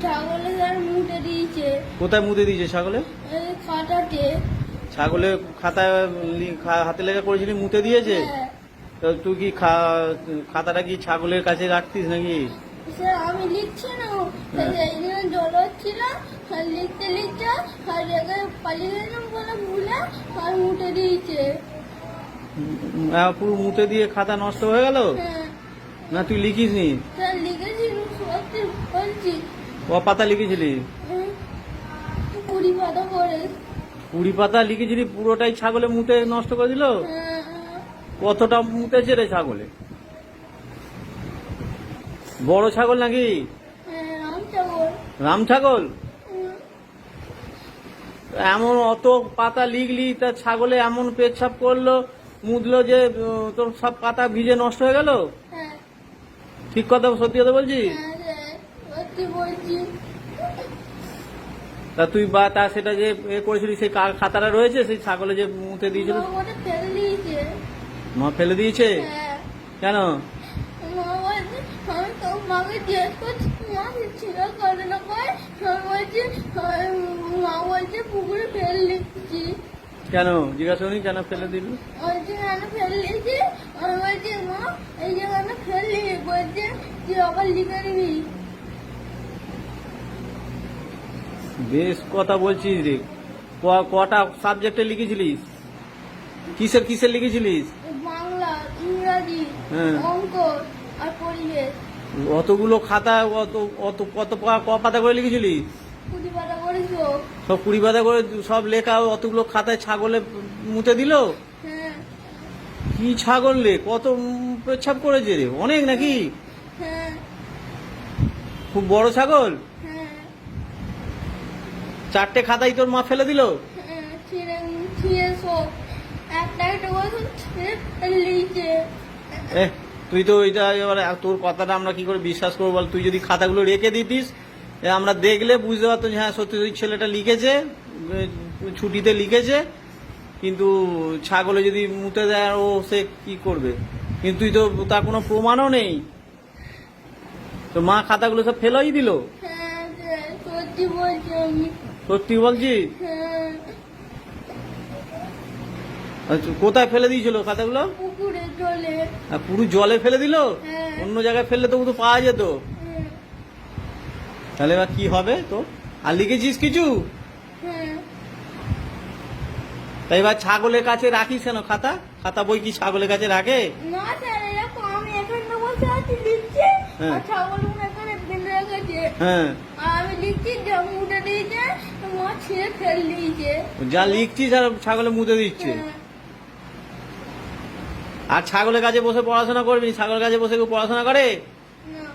ছাগলের মুটে দিয়েছে। কোথায় মুতে দিয়েছে ছাগলে? খাটাতে। ছাগলে খাতায় হাতে লেখা করেছিলি মুতে দিয়েছে? হ্যাঁ। তো তুই কি খাতাটা কি ছাগলের কাছে রাখতিস নাকি? স্যার আমি লিখছি না, এই জন্য জল হচ্ছিল, লিখতে লিখতে আর জায়গায় পালিয়ে গেলাম বলে ভুলে আর মুটে দিয়েছে। পুরো মুতে দিয়ে খাতা নষ্ট হয়ে গেল? হ্যাঁ না তুই লিখিস নি? স্যার লিখেছি, সত্যি বলছি। ক পাতা লিখেছিলি? 20 পাতা করে। 20 পাতা লিখেছিলি, পুরোটাই ছাগলে মুতে নষ্ট করে দিল? কতটা মুতেছে রে ছাগলে? বড় ছাগল নাকি? রাম ছাগল? এমন অত পাতা লিখলি, তা ছাগলে এমন পেচ্ছাপ করলো মুদলো যে তোর সব পাতা ভিজে নষ্ট হয়ে গেল? ঠিক কথা, সত্যি কথা বলছিস? তা তুই বা তা সেটা যে করেছিলি, সেই খাতাটা রয়েছে সেই ছাগলে যে মুতে দিয়েছিল? মা ফেলে দিয়েছে? কেন? মাকে জিজ্ঞেস করছি, মা ছিল করে না করে, মা বলছে পুকুরে ফেলে দিচ্ছি। কেন জিজ্ঞাসা করি কেন ফেলে দিল? বলছে কেন ফেলে দিচ্ছি, আমি বলছি মা এই যে কেন ফেললি, বলছে যে আবার লিখে নিবি। বেশ কথা বলছিস রে। কটা সাবজেক্টে লিখেছিলিস? কিসের কিসের লিখেছিলিস? বাংলা, ইংরাজি, অঙ্ক আর পরিবেশ। অতগুলো খাতা কত পাতা করে লিখেছিলি? 20 পাতা করেছো। সব 20 পাতা করে সব লেখা অতগুলো খাতায় ছাগলে মুতে দিল? হ্যাঁ। কি ছাগল রে, কত পেচ্ছাপ করেছে রে, অনেক নাকি? হ্যাঁ। খুব বড় ছাগল? হ্যাঁ। 4টে খাতাই তোর মা ফেলে দিল? ছিঁড়ে সব একটা একটা করে ছিঁড়ে লিখছে। তুই তো এটা এবার তোর কথাটা আমরা কি করে বিশ্বাস করবো বল? তুই যদি খাতাগুলো রেখে দিতিস, আমরা দেখলে বুঝতে পারতাম হ্যাঁ সত্যি ওই ছেলেটা লিখেছে, ছুটিতে লিখেছে, কিন্তু ছাগলে যদি মুতে দেয় ও সে কি করবে? কিন্তু তুই তো তার কোনো প্রমাণও নেই, তো মা খাতাগুলো সব ফেলাই দিল? হ্যাঁ সত্যি বলছি আমি। সত্যি বলছিস? হ্যাঁ। আচ্ছা, কোথায় ফেলে দিয়েছিল খাতাগুলো? পুকুরে জলে। পুরো জলে ফেলে দিল? হ্যাঁ। অন্য জায়গায় ফেললে তো পাওয়া যেত। তাহলে এবার কি হবে তো? আর লিখেছিস কিছু? হ্যাঁ। তাই এবার ছাগলের কাছে রাখিস কেন খাতা? খাতা বই কি ছাগলের কাছে রাখে? না স্যার, এরকম আমি এখানে বসে আছি লিখছি, আর ছাগল এখানে বেঁধে রেখেছে। হ্যাঁ। আর আমি লিখছি যে মুটে দিয়েছে, মা ছিঁড়ে ফেল দিয়েছে। যা লিখছিস আর ছাগলে মুতে দিচ্ছে। হ্যাঁ। আর ছাগলের কাছে বসে পড়াশোনা করবি? ছাগলের কাছে বসে কেউ পড়াশোনা করে? না।